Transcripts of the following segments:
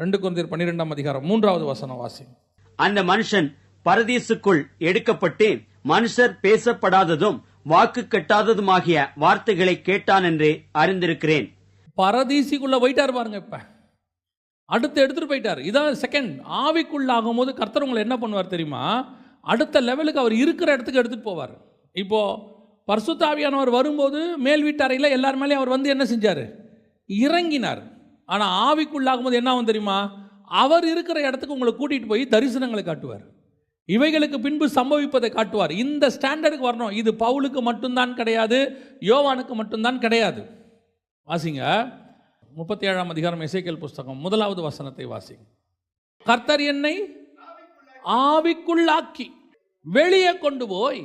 2 கொரிந்தியர் 12ஆம் அதிகாரம் 3வது வசனம் வாசி. அந்த மனுஷன் பரதீசுக்குள் எடுக்கப்பட்டு மனுஷர் பேசப்படாததும் வாக்கு கட்டாததுமாகிய வார்த்தைகளை கேட்டான் என்று அறிந்திருக்கிறேன். பரதீசிக்குள்ள போயிட்டார் பாருங்க. இப்ப அடுத்து எடுத்துட்டு போயிட்டார். இதான் செகண்ட். ஆவிக்குள்ளாகும் போது கர்த்தர் உங்களை என்ன பண்ணுவார் தெரியுமா? அடுத்த லெவலுக்கு அவர் இருக்கிற இடத்துக்கு எடுத்துட்டு போவார். இப்போ பரிசுத்த ஆவியானவர் வரும்போது மேல் வீட்டறையில் எல்லார் மேலேயும் அவர் வந்து என்ன செஞ்சார்? இறங்கினார். ஆனால் ஆவிக்குள்ளாகும் போது என்ன ஆகும் தெரியுமா? அவர் இருக்கிற இடத்துக்கு உங்களை கூட்டிகிட்டு போய் தரிசனங்களை காட்டுவார். இவைகளுக்கு பின்பு சம்பவிப்பதை காட்டுவார். இந்த ஸ்டாண்டர்டுக்கு வரணும். இது பவுலுக்கு மட்டும்தான் கிடையாது, யோவானுக்கு மட்டும்தான் கிடையாது. வாசிங்க 37ஆம் அதிகாரம் எசேக்கியேல் புஸ்தகம் 1வது வசனத்தை வாசிங்க. கர்த்தர் என்னை ஆவிக்குள்ளாக்கி வெளியே கொண்டு போய்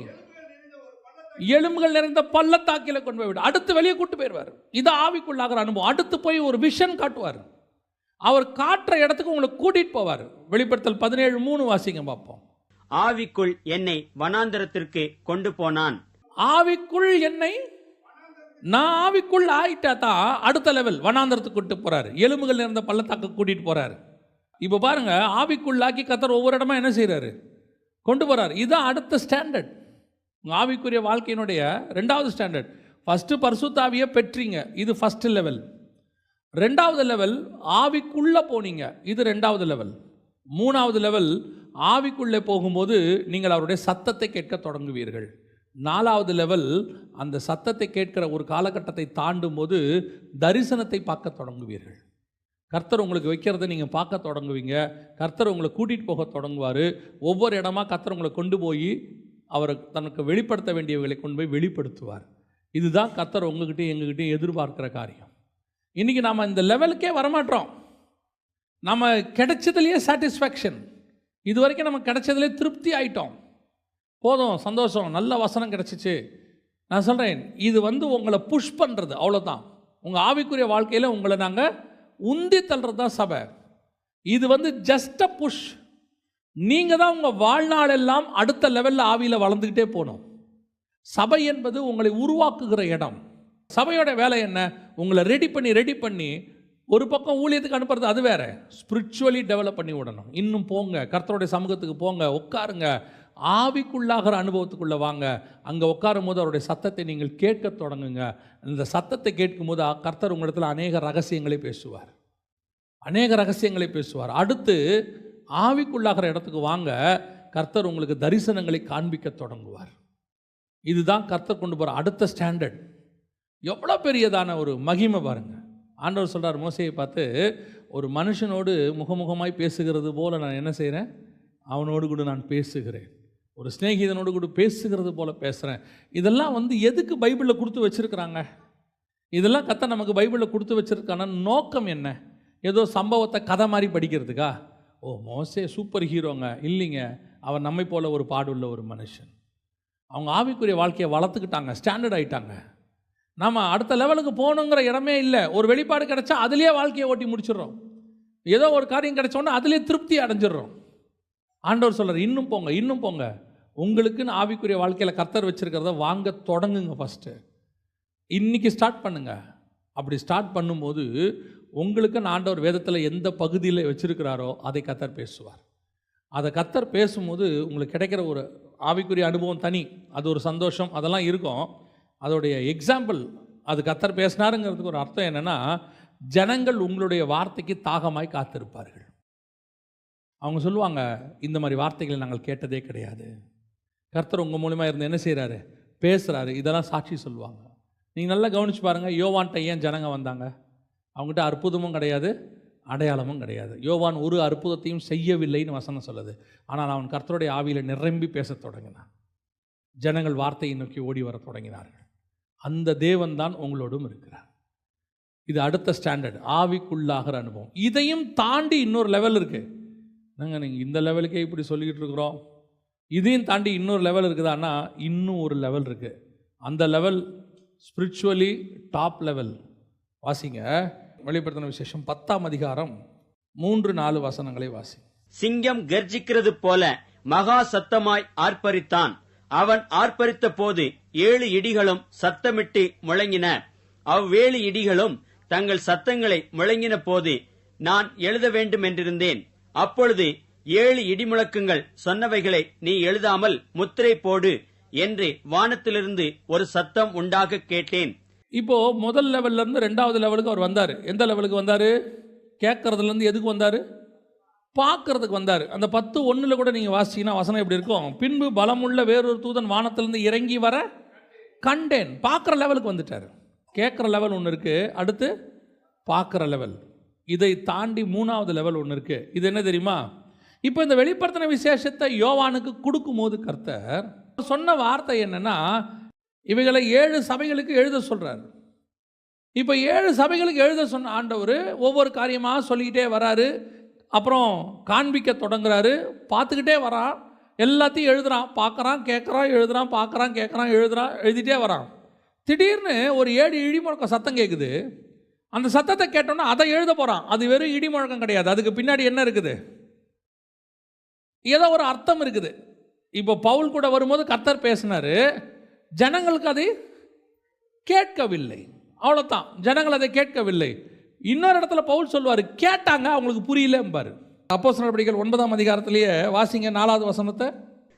எலும்புகள் நிறைந்த பள்ளத்தாக்கில கொண்டு போய் விடு. அடுத்து வெளியே கூட்டு போயிடுவார். இது ஆவிக்குள்ளாகிற அனுபவம். அடுத்து போய் ஒரு விஷன் காட்டுவார். அவர் காட்டுற இடத்துக்கு உங்களை கூட்டிட்டு போவார். வெளிப்படுத்தல் 17:3 வாசிங்க பார்ப்போம். ஆவிக்குள் என்னை வனாந்தரத்திற்கு கொண்டு போனான். ஆவிக்குள் என்னை, நான் ஆவிக்குள் ஆயிட்டா தான் அடுத்த லெவல் வனாந்தரத்துக்கு கூட்டு போறாரு. எலும்புகள் நிறைந்த பள்ளத்தாக்கு கூட்டிட்டு போறாரு. இப்ப பாருங்க, ஆவிக்குள்ளாக்கி கர்த்தர் ஒவ்வொரு இடமா என்ன செய்யறாரு? கொண்டு போறாரு. இதுதான் அடுத்த ஸ்டாண்டர்ட். ஆவிக்குரிய வாழ்க்கையினுடைய 2வது ஸ்டாண்டர்ட். ஃபர்ஸ்ட் பரிசுத்தாவியை பெற்றீங்க, இது ஃபர்ஸ்ட் லெவல். 2வது லெவல் ஆவிக்குள்ள போனீங்க, இது 2வது லெவல். 3வது லெவல் ஆவிக்குள்ளே போகும்போது நீங்கள் அவருடைய சத்தத்தை கேட்க தொடங்குவீர்கள். 4வது லெவல் அந்த சத்தத்தை கேட்கிற ஒரு காலகட்டத்தை தாண்டும் போது தரிசனத்தை பார்க்க தொடங்குவீர்கள். கர்த்தர் உங்களுக்கு வைக்கிறத நீங்கள் பார்க்க தொடங்குவீங்க. கர்த்தர் உங்களை கூட்டிகிட்டு போக தொடங்குவார். ஒவ்வொரு இடமா கர்த்தர் உங்களை கொண்டு போய் அவர் தனக்கு வெளிப்படுத்த வேண்டியவர்களை கொண்டு போய் வெளிப்படுத்துவார். இதுதான் கர்த்தர் உங்ககிட்டையும் எங்ககிட்டையும் எதிர்பார்க்கிற காரியம். இன்றைக்கி நாம் இந்த லெவலுக்கே வரமாட்டோம். நம்ம கிடைச்சதுலேயே சாட்டிஸ்ஃபேக்ஷன், இது வரைக்கும் நமக்கு கிடைச்சதுலேயே திருப்தி ஆயிட்டோம். போதும், சந்தோஷம், நல்ல வசனம் கிடச்சிச்சு. நான் சொல்கிறேன், இது உங்களை புஷ் பண்ணுறது, அவ்வளோதான். உங்கள் ஆவிக்குரிய வாழ்க்கையில் உங்களை நாங்கள் உந்தி தள்ளுறது தான் சபை. இது ஜஸ்ட் அ புஷ். நீங்கள் தான் உங்கள் வாழ்நாள் எல்லாம் அடுத்த லெவலில் ஆவியில் வளர்ந்துக்கிட்டே போகணும். சபை என்பது உங்களை உருவாக்குகிற இடம். சபையோட வேலை என்ன? உங்களை ரெடி பண்ணி ஒரு பக்கம் ஊழியத்துக்கு அனுப்புறது அது வேற. ஸ்பிரிச்சுவலி டெவலப் பண்ணி விடணும். இன்னும் போங்க, கர்த்தருடைய சமூகத்துக்கு போங்க, உட்காருங்க, ஆவிக்குள்ளாகிற அனுபவத்துக்குள்ளே வாங்க. அங்கே உட்காரும் போது அவருடைய சத்தத்தை நீங்கள் கேட்க தொடங்குங்க. இந்த சத்தத்தை கேட்கும் போது கர்த்தர் உங்களிடத்தில் அநேக ரகசியங்களை பேசுவார். அடுத்து ஆவிக்குள்ளாகிற இடத்துக்கு வாங்க, கர்த்தர் உங்களுக்கு தரிசனங்களை காண்பிக்க தொடங்குவார். இதுதான் கர்த்தர் கொண்டு போகிற அடுத்த ஸ்டாண்டர்ட். எவ்வளோ பெரியதான ஒரு மகிமை பாருங்க. ஆண்டவர் சொல்கிறார் மோசேயை பார்த்து, ஒரு மனுஷனோடு முகமுகமாய் பேசுகிறது போல நான் என்ன செய்கிறேன்? அவனோடு கூட நான் பேசுகிறேன். ஒரு சிநேகிதனோடு கூட பேசுகிறது போல பேசுகிறேன். இதெல்லாம் எதுக்கு பைபிளில் கொடுத்து வச்சுருக்கிறாங்க? இதெல்லாம் கர்த்தர் நமக்கு பைபிளில் கொடுத்து வச்சுருக்கான நோக்கம் என்ன? ஏதோ சம்பவத்தை கதை மாதிரி படிக்கிறதுக்கா? ஓ, மோசே சூப்பர் ஹீரோங்க இல்லைங்க. அவர் நம்மை போல ஒரு பாடுள்ள ஒரு மனுஷன். அவங்க ஆவிக்குரிய வாழ்க்கையை வளர்த்துக்கிட்டாங்க, ஸ்டாண்டர்ட் ஆகிட்டாங்க. நம்ம அடுத்த லெவலுக்கு போகணுங்கிற இடமே இல்லை. ஒரு வெளிப்பாடு கிடைச்சா அதுலேயே வாழ்க்கையை ஓட்டி முடிச்சிடுறோம். ஏதோ ஒரு காரியம் கிடைச்சோன்னா அதுலேயே திருப்தி அடைஞ்சிடுறோம். ஆண்டவர் சொல்கிறார், இன்னும் போங்க. உங்களுக்குன்னு ஆவிக்குரிய வாழ்க்கையில் கர்த்தர் வச்சுருக்கிறத வாங்க தொடங்குங்க. ஃபஸ்ட்டு இன்றைக்கி ஸ்டார்ட் பண்ணுங்க. அப்படி ஸ்டார்ட் பண்ணும்போது உங்களுக்குன்னு ஆண்டவர் வேதத்தில் எந்த பகுதியில் வச்சுருக்கிறாரோ அதை கர்த்தர் பேசுவார். அதை கர்த்தர் பேசும்போது உங்களுக்கு கிடைக்கிற ஒரு ஆவிக்குரிய அனுபவம் தனி. அது ஒரு சந்தோஷம், அதெல்லாம் இருக்கும். அதோடைய எக்ஸாம்பிள், அது கர்த்தர் பேசினாருங்கிறதுக்கு ஒரு அர்த்தம் என்னென்னா, ஜனங்கள் உங்களுடைய வார்த்தைக்கு தாகமாய் காத்திருப்பார்கள். அவங்க சொல்லுவாங்க, இந்த மாதிரி வார்த்தைகளை நாங்கள் கேட்டதே கிடையாது. கர்த்தர் உங்கள் மூலமாக இருந்து என்ன செய்கிறாரு? பேசுகிறாரு. இதெல்லாம் சாட்சி சொல்லுவாங்க. நீங்கள் நல்லா கவனித்து பாருங்கள். யோவான்கிட்ட ஏன் ஜனங்க வந்தாங்க? அவங்ககிட்ட அற்புதமும் கிடையாது, அடையாளமும் கிடையாது. யோவான் ஒரு அற்புதத்தையும் செய்யவில்லைன்னு வசனம் சொல்லுது. ஆனால் அவன் கர்த்தருடைய ஆவியில் நிரம்பி பேசத் தொடங்கினான். ஜனங்கள் வார்த்தையை நோக்கி ஓடி வர தொடங்கினார்கள். அந்த தேவன் தான் உங்களோடும் இருக்கிறார். இது அடுத்த ஸ்டாண்டர்ட், ஆவிக்குள்ளாகிற அனுபவம். இதையும் தாண்டி இன்னொரு லெவல் இருக்குது. நாங்கள் நீங்கள் இந்த லெவலுக்கே இப்படி சொல்லிக்கிட்டு இருக்கிறோம். இதையும் தாண்டி இன்னொரு லெவல் இருக்குதான்னா, இன்னும் ஒரு லெவல் இருக்குது. அந்த லெவல் ஸ்பிரிச்சுவலி டாப் லெவல். வாசிங்க வெளிப்படுத்தின விசேஷம் 10ஆம் அதிகாரம் 3-4 வசனங்களை வாசி. சிங்கம் கர்ஜிக்கிறது போல மகா சத்தமாய் ஆர்ப்பரித்தான். அவன் ஆர்ப்பரித்த போது 7 இடிகளும் சத்தமிட்டு முழங்கின. அவ்வேழு இடிகளும் தங்கள் சத்தங்களை முழங்கின போது நான் எழுத வேண்டும் என்றிருந்தேன். அப்பொழுது 7 இடிமுழக்கங்கள் சொன்னவைகளை நீ எழுதாமல் முத்திரை போடு என்று வானத்திலிருந்து ஒரு சத்தம் உண்டாக கேட்டேன். இப்போ முதல் லெவல்ல இருந்து 2வது லெவலுக்கு அவர் வந்தார். எந்த லெவலுக்கு வந்தார்? கேட்கறதுல இருந்து எதுக்கு வந்தார்? பார்க்கறதுக்கு வந்தார். அந்த 10:1 கூட நீங்கள் வாசிச்சீங்கன்னா வசனம் எப்படி இருக்கும்? பின்பு பலமுள்ள வேறொரு தூதன் வானத்திலிருந்து இறங்கி வர கண்டேன். பார்க்குற லெவலுக்கு வந்துட்டார். கேட்குற லெவல் ஒன்று இருக்குது, அடுத்து பார்க்குற லெவல். இதை தாண்டி 3வது லெவல் ஒன்று இருக்குது. இது என்ன தெரியுமா? இப்போ இந்த வெளிப்படுத்தின விசேஷத்தை யோவானுக்கு கொடுக்கும்போது கர்த்தர் சொன்ன வார்த்தை என்னன்னா, இவைகளை 7 சபைகளுக்கு எழுத சொல்கிறார். இப்போ 7 சபைகளுக்கு எழுத சொன்ன ஆண்டவர் ஒவ்வொரு காரியமாக சொல்லிக்கிட்டே வராரு. அப்புறம் காண்பிக்க தொடங்குறாரு. பார்த்துக்கிட்டே வரான், எல்லாத்தையும் எழுதுறான், பார்க்குறான், கேட்குறான், எழுதுறான், பார்க்குறான், கேட்குறான், எழுதுறான், எழுதிட்டே வரான். திடீர்னு ஒரு 7 இடிமுழக்கம் சத்தம் கேட்குது. அந்த சத்தத்தை கேட்டோன்னா அதை எழுத போகிறான். அது வெறும் இடிமுழக்கம் கிடையாது, அதுக்கு பின்னாடி என்ன இருக்குது? ஏதோ ஒரு அர்த்தம் இருக்குது. இப்போ பவுல் கூட வரும்போது கர்த்தர் பேசினார், ஜனங்களுக்கு அதை கேட்கவில்லை. அவ்வளோதான், ஜனங்கள் அதை கேட்கவில்லை. இன்னொரு இடத்துல பவுல் சொல்வார், கேட்டாங்க, அவங்களுக்கு புரியலம்பாரு. அப்போஸ்தலர் நடபடிகள் 9ஆம் அதிகாரத்திலேயே வாசிங்க 4வது வசனத்தை.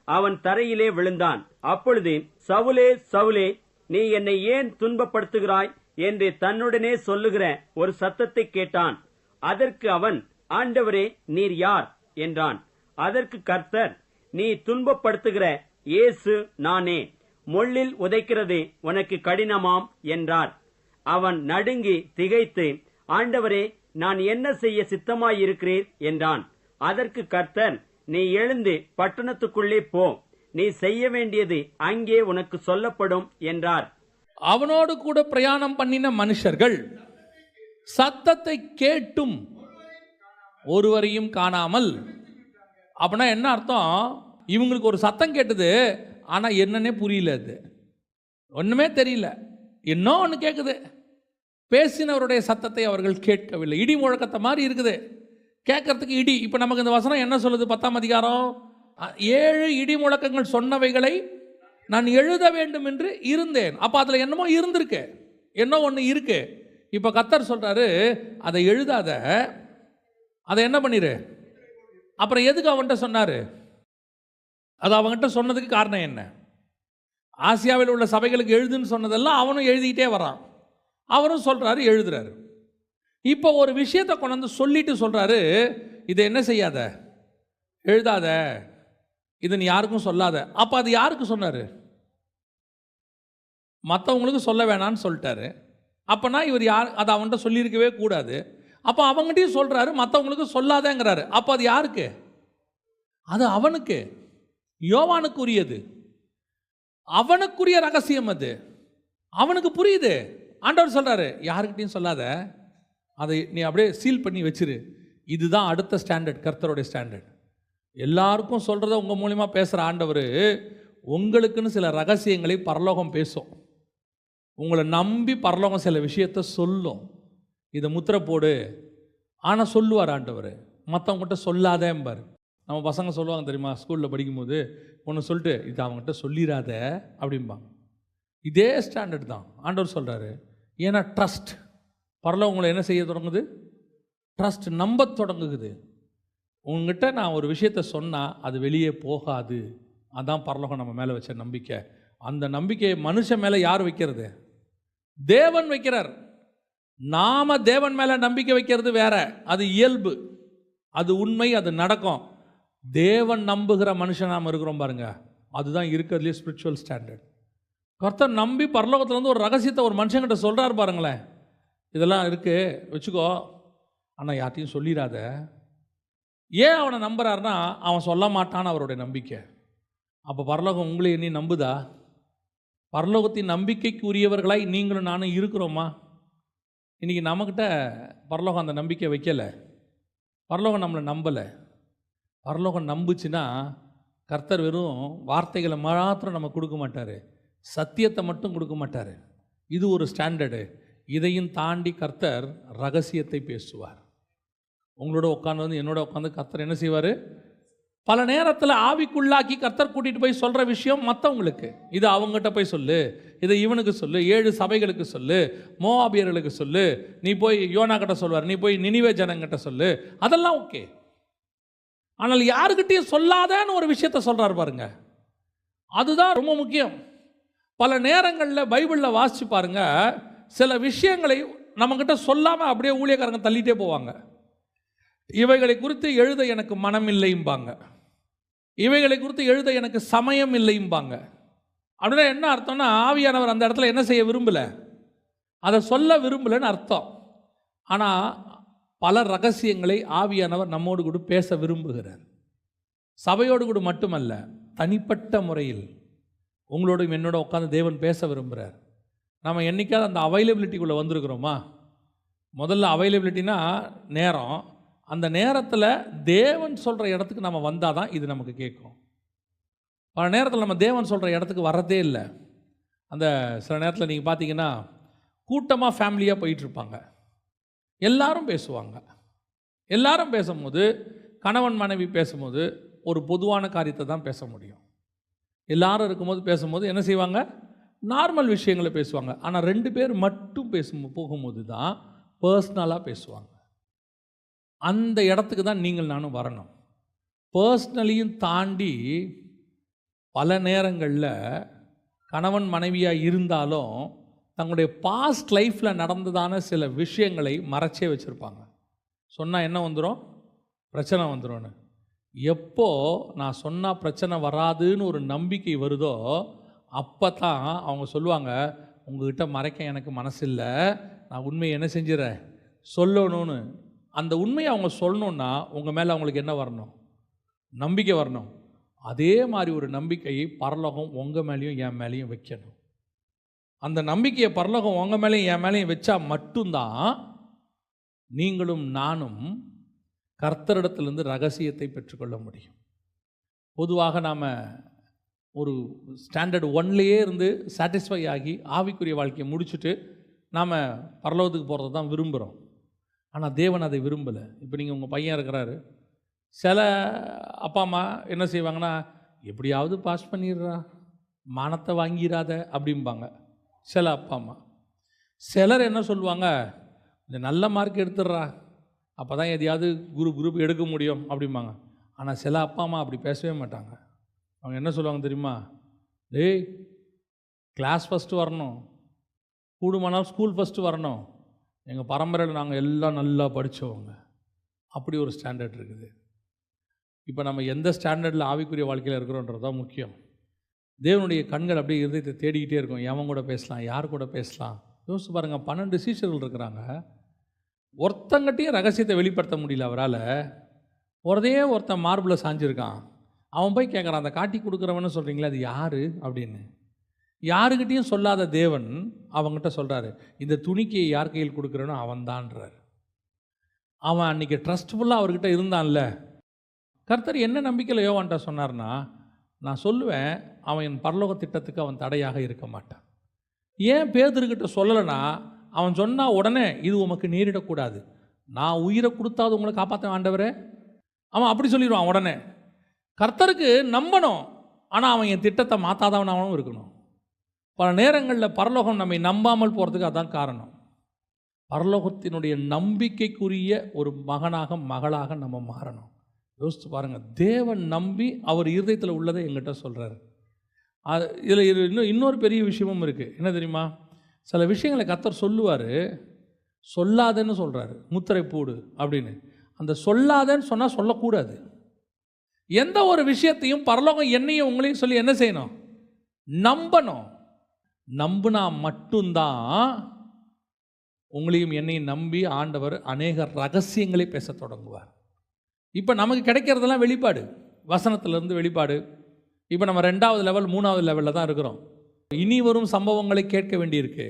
அவன் தரையிலே விழுந்தான். அப்பொழுது சவுலே, சவுலே, நீ என்னை ஏன் துன்பப்படுத்துகிறாய் என்று தன்னுடனே சொல்லுகிற ஒரு சத்தத்தை கேட்டான். அதற்கு அவன், ஆண்டவரே, நீர் யார் என்றான். அதற்கு கர்த்தர், நீ துன்பப்படுத்துகிற இயேசு நானே. முள்ளில் உதைக்கிறது உனக்கு கடினமாம் என்றார். அவன் நடுங்கி திகைத்து, ஆண்டவரே, நான் என்ன செய்ய சித்தமாயிருக்கிறீர் என்றான். அதற்கு கர்த்தர், நீ எழுந்து பட்டணத்துக்குள்ளே போ, நீ செய்ய வேண்டியது அங்கே உனக்கு சொல்லப்படும் என்றார். அவனோடு கூட பிரயாணம் பண்ணின மனுஷர்கள் சத்தத்தை கேட்டும் ஒருவரையும் காணாமல். அப்படின்னா என்ன அர்த்தம்? இவங்களுக்கு ஒரு சத்தம் கேட்டது, ஆனால் என்னன்னே புரியல, அது ஒன்றுமே தெரியல. இன்னும் ஒன்று கேட்குது, பேசினவருடைய சத்தத்தை அவர்கள் கேட்கவில்லை. இடி முழக்கத்தை மாதிரி இருக்குது கேட்கறதுக்கு. இடி. இப்போ நமக்கு இந்த வசனம் என்ன சொல்லுது? 10ஆம் அதிகாரம் 7 இடி முழக்கங்கள் சொன்னவைகளை நான் எழுத வேண்டும் என்று இருந்தேன். அப்போ அதில் என்னமோ இருந்திருக்கு, என்ன ஒன்று இருக்கு. இப்போ கர்த்தர் சொல்றாரு, அதை எழுதாத, அதை என்ன பண்ணிரு. அப்புறம் எதுக்கு அவன்கிட்ட சொன்னார்? அது அவன்கிட்ட சொன்னதுக்கு காரணம் என்ன? ஆசியாவில் உள்ள சபைகளுக்கு எழுதுன்னு சொன்னதெல்லாம் அவனும் எழுதிக்கிட்டே வரான். அவரும் சொல்றாரு, எழுதுறாரு. இப்போ ஒரு விஷயத்தை கொண்டு வந்து சொல்லிட்டு சொல்றாரு, இதை என்ன செய்யாத, எழுதாத, இது நீ யாருக்கும் சொல்லாத. அப்போ அது யாருக்கு சொன்னார்? மற்றவங்களுக்கு சொல்ல வேணான்னு சொல்லிட்டாரு. அப்போனா இவர் யார், அதை அவன்கிட்ட சொல்லியிருக்கவே கூடாது. அப்போ அவங்ககிட்டையும் சொல்றாரு, மற்றவங்களுக்கு சொல்லாதேங்கிறாரு. அப்போ அது யாருக்கு? அது அவனுக்கு, யோவானுக்குரியது, அவனுக்குரிய ரகசியம். அது அவனுக்கு புரியுது. ஆண்டவர் சொல்றாரு, யாருக்கிட்டையும் சொல்லாத, அதை நீ அப்படியே சீல் பண்ணி வச்சிரு. இதுதான் அடுத்த ஸ்டாண்டர்ட், கர்த்தருடைய ஸ்டாண்டர்ட். எல்லாருக்கும் சொல்கிறத உங்கள் மூலிமா பேசுகிற ஆண்டவர் உங்களுக்குன்னு சில ரகசியங்களை பரலோகம் பேசும். உங்களை நம்பி பரலோகம் சில விஷயத்தை சொல்லும், இதை முத்திரை போடு. ஆனால் சொல்லுவார் ஆண்டவர், மற்றவங்ககிட்ட சொல்லாதேம்பார். நம்ம பசங்க சொல்லுவாங்க தெரியுமா, ஸ்கூலில் படிக்கும்போது ஒன்று சொல்லிட்டு இது அவங்ககிட்ட சொல்லிடாத அப்படிம்பாங்க. இதே ஸ்டாண்டர்ட் தான் ஆண்டவர் சொல்கிறாரு. ஏன்னா ட்ரஸ்ட், பரலோகம் உங்களை என்ன செய்ய தொடங்குது? ட்ரஸ்ட், நம்ப தொடங்குது. உங்ககிட்ட நான் ஒரு விஷயத்தை சொன்னால் அது வெளியே போகாது. அதான் பரலோகம் நம்ம மேலே வச்ச நம்பிக்கை. அந்த நம்பிக்கையை மனுஷன் மேலே யார் வைக்கிறது? தேவன் வைக்கிறார். நாம தேவன் மேலே நம்பிக்கை வைக்கிறது வேற, அது இயல்பு, அது உண்மை, அது நடக்கும். தேவன் நம்புகிற மனுஷன் நாம் இருக்கிறோம் பாருங்க, அதுதான் இருக்கிறதுலே ஸ்பிரிச்சுவல் ஸ்டாண்டர்ட். கர்த்தர் நம்பி பரலோகத்துலேருந்து ஒரு ரகசியத்தை ஒரு மனுஷங்கிட்ட சொல்கிறார் பாருங்களேன், இதெல்லாம் இருக்குது வச்சுக்கோ, ஆனால் யார்ட்டையும் சொல்லிடாத. ஏன் அவனை நம்புறாருன்னா, அவன் சொல்ல மாட்டான்னு அவருடைய நம்பிக்கை. அப்போ பரலோகம் உங்களை நீ நம்புதா? பரலோகத்தின் நம்பிக்கைக்கு உரியவர்களாய் நீங்களும் நானும் இருக்கிறோமா? இன்றைக்கி நம்மக்கிட்ட பரலோகம் அந்த நம்பிக்கை வைக்கலை. பரலோகம் நம்மளை நம்பலை. பரலோகம் நம்புச்சுன்னா கர்த்தர் வெறும் வார்த்தைகளை மாத்திரம் நம்ம கொடுக்க மாட்டார், சத்தியத்தை மட்டும் கொடுக்க மாட்டார். இது ஒரு ஸ்டாண்டர்டு. இதையும் தாண்டி கர்த்தர் ரகசியத்தை பேசுவார். உங்களோட உட்காந்து வந்து என்னோட உட்காந்து கர்த்தர் என்ன செய்வார்? பல நேரத்தில் ஆவிக்குள்ளாக்கி கர்த்தர் கூட்டிகிட்டு போய் சொல்கிற விஷயம் மற்றவங்களுக்கு, இது அவங்ககிட்ட போய் சொல்லு, இதை இவனுக்கு சொல்லு, 7 சபைகளுக்கு சொல்லு, மோவாபியர்களுக்கு சொல்லு, நீ போய் யோனா கிட்ட சொல்வார், நீ போய் நினிவே ஜனங்கிட்ட சொல்லு, அதெல்லாம் ஓகே. ஆனால் யாருக்கிட்டையும் சொல்லாதன்னு ஒரு விஷயத்த சொல்கிறார் பாருங்க, அதுதான் ரொம்ப முக்கியம். பல நேரங்களில் பைபிளில் வாசித்து பாருங்க, சில விஷயங்களை நம்மக்கிட்ட சொல்லாமல் அப்படியே ஊழியக்காரங்க தள்ளிட்டே போவாங்க. இவைகளை குறித்து எழுத எனக்கு மனம் இல்லைம்பாங்க, இவைகளை குறித்து எழுத எனக்கு சமயம் இல்லைம்பாங்க. அப்படின்னா என்ன அர்த்தம்னா, ஆவியானவர் அந்த இடத்துல என்ன செய்ய விரும்பலை, அதை சொல்ல விரும்பலைன்னு அர்த்தம். ஆனால் பல ரகசியங்களை ஆவியானவர் நம்மோடு கூட பேச விரும்புகிறார். சபையோடு கூட மட்டுமல்ல, தனிப்பட்ட முறையில் உங்களோடும் என்னோட உட்காந்து தேவன் பேச விரும்புகிறார். நம்ம என்றைக்காவது அந்த அவைலபிலிட்டிக்குள்ளே வந்திருக்கிறோமா? முதல்ல அவைலபிலிட்டினா நேரம், அந்த நேரத்தில் தேவன் சொல்கிற இடத்துக்கு நம்ம வந்தால் தான் இது நமக்கு கேட்கும். பல நேரத்தில் நம்ம தேவன் சொல்கிற இடத்துக்கு வர்றதே இல்லை. அந்த சில நேரத்தில் நீங்கள் பார்த்தீங்கன்னா, கூட்டமாக ஃபேமிலியாக போயிட்டுருப்பாங்க, எல்லாரும் பேசுவாங்க. எல்லாரும் பேசும்போது, கணவன் மனைவி பேசும்போது ஒரு பொதுவான காரியத்தை தான் பேச முடியும். எல்லாரும் இருக்கும்போது பேசும்போது என்ன செய்வாங்க, நார்மல் விஷயங்களை பேசுவாங்க. ஆனால் 2 பேர் மட்டும் போகும்போது தான் பர்சனலாக பேசுவாங்க. அந்த இடத்துக்கு தான் நீங்கள் நானும் வரணும். பர்சனலியும் தாண்டி பல நேரங்களில் கணவன் மனைவியாக இருந்தாலும் தங்களுடைய பாஸ்ட் லைஃப்பில் நடந்ததான சில விஷயங்களை மறைச்சே வச்சுருப்பாங்க. சொன்னால் என்ன வந்துடும், பிரச்சனை வந்துடும்னு. எப்போ நான் சொன்னால் பிரச்சனை வராதுன்னு ஒரு நம்பிக்கை வருதோ அப்போ தான் அவங்க சொல்லுவாங்க, உங்ககிட்ட மறைக்க எனக்கு மனசு இல்லை, நான் உண்மையை என்ன செஞ்சிடறேன் சொல்லணும்னு. அந்த உண்மையை அவங்க சொல்லணுன்னா உங்கள் மேலே அவங்களுக்கு என்ன வரணும், நம்பிக்கை வரணும். அதே மாதிரி ஒரு நம்பிக்கையை பரலோகம் உங்கள் மேலேயும் என் மேலேயும் வைக்கணும். அந்த நம்பிக்கையை பரலோகம் உங்கள் மேலேயும் என் மேலேயும் வச்சா மட்டும்தான் நீங்களும் நானும் கர்த்தரிடத்திலிருந்து ரகசியத்தை பெற்றுக்கொள்ள முடியும். பொதுவாக நாம் ஒரு ஸ்டாண்டர்ட் 1லேயே இருந்து சாட்டிஸ்ஃபை ஆகி ஆவிக்குரிய வாழ்க்கையை முடிச்சுட்டு நாம் பரலோகத்துக்கு போகிறத தான் விரும்புகிறோம். ஆனால் தேவன் அதை விரும்பலை. இப்போ நீங்கள் உங்கள் பையன் இருக்கிறாரு, சில அப்பா அம்மா என்ன செய்வாங்கன்னா, எப்படியாவது பாஸ் பண்ணிடுறா, மானத்தை வாங்கிடாத அப்படிம்பாங்க சில அப்பா அம்மா. சிலர் என்ன சொல்லுவாங்க, இந்த நல்ல மார்க் எடுத்துடுறா, அப்போ தான் எதையாவது குரூப் எடுக்க முடியும் அப்படிம்பாங்க. ஆனால் சில அப்பா அம்மா அப்படி பேசவே மாட்டாங்க. அவங்க என்ன சொல்லுவாங்க தெரியுமா, டேய் கிளாஸ் ஃபஸ்ட்டு வரணும், கூடுமானால் ஸ்கூல் ஃபஸ்ட்டு வரணும், எங்கள் பரம்பரையில் நாங்கள் எல்லாம் நல்லா படித்தவங்க, அப்படி ஒரு ஸ்டாண்டர்ட் இருக்குது. இப்போ நம்ம எந்த ஸ்டாண்டர்டில் ஆவிக்குரிய வாழ்க்கையில் இருக்கிறோன்றது தான் முக்கியம். தேவனுடைய கண்கள் அப்படியே இருதயத்தை தேடிக்கிட்டே இருக்கும், எவன் கூட பேசலாம், யார் கூட பேசலாம். யோசிச்சு பாருங்கள், 12 சீஷர்கள் இருக்கிறாங்க, ஒருத்தங்கிட்டையும் ரகசியத்தை வெளிப்படுத்த முடியல அவரால். ஒருத்தன் மார்பில் சாஞ்சிருக்கான், அவன் போய் கேட்குறான், அந்த காட்டி கொடுக்குறவன்னு சொல்கிறீங்களே அது யார் அப்படின்னு. யாருக்கிட்டையும் சொல்லாத தேவன் அவங்ககிட்ட சொல்கிறாரு, இந்த துணிக்கையை யார் கையில் கொடுக்குறனோ அவன்தான்றார். அவன் அன்றைக்கி ட்ரஸ்ட்ஃபுல்லாக அவர்கிட்ட இருந்தான்ல. கர்த்தர் என்ன நம்பிக்கையில் யோவான்ட்ட சொன்னார்னா, நான் சொல்லுவேன், அவன் என் பரலோக திட்டத்துக்கு அவன் தடையாக இருக்க மாட்டான். ஏன் பேதுருக்கிட்ட சொல்லலைன்னா, அவன் சொன்னால் உடனே இது உமக்கு நேரிடக்கூடாது, நான் உயிரை கொடுத்தாது உங்களை காப்பாற்ற ஆண்டவரே, அவன் அப்படி சொல்லிடுவான் உடனே. கர்த்தருக்கு நம்பணும், ஆனால் அவன் என் திட்டத்தை மாற்றாதவனாகவும் இருக்கணும். பல நேரங்களில் பரலோகம் நம்மை நம்பாமல் போகிறதுக்கு அதான் காரணம். பரலோகத்தினுடைய நம்பிக்கைக்குரிய ஒரு மகனாக மகளாக நம்ம மாறணும். யோசித்து பாருங்கள், தேவன் நம்பி அவர் இருதயத்தில் உள்ளதை எங்கிட்ட சொல்கிறார். அது இதில் இன்னொரு பெரிய விஷயமும் இருக்குது. என்ன தெரியுமா, சில விஷயங்களை கர்த்தர் சொல்லுவார், சொல்லாதேன்னு சொல்கிறாரு, முத்திரை போடு அப்படின்னு. அந்த சொல்லாதேன்னு சொன்னால் சொல்லக்கூடாது. எந்த ஒரு விஷயத்தையும் பரலோகம் என்னையும் உங்களையும் சொல்லி என்ன செய்யணும், நம்பணும். நம்பினா மட்டும்தான் உங்களையும் என்னையும் நம்பி ஆண்டவர் அநேக ரகசியங்களை பேச தொடங்குவார். இப்போ நமக்கு கிடைக்கிறதெல்லாம் வெளிப்பாடு, வசனத்திலிருந்து வெளிப்பாடு. இப்போ நம்ம 2வது லெவல் 3வது லெவலில் தான் இருக்கிறோம். இனி வரும் சம்பவங்களை கேட்க வேண்டியிருக்கு.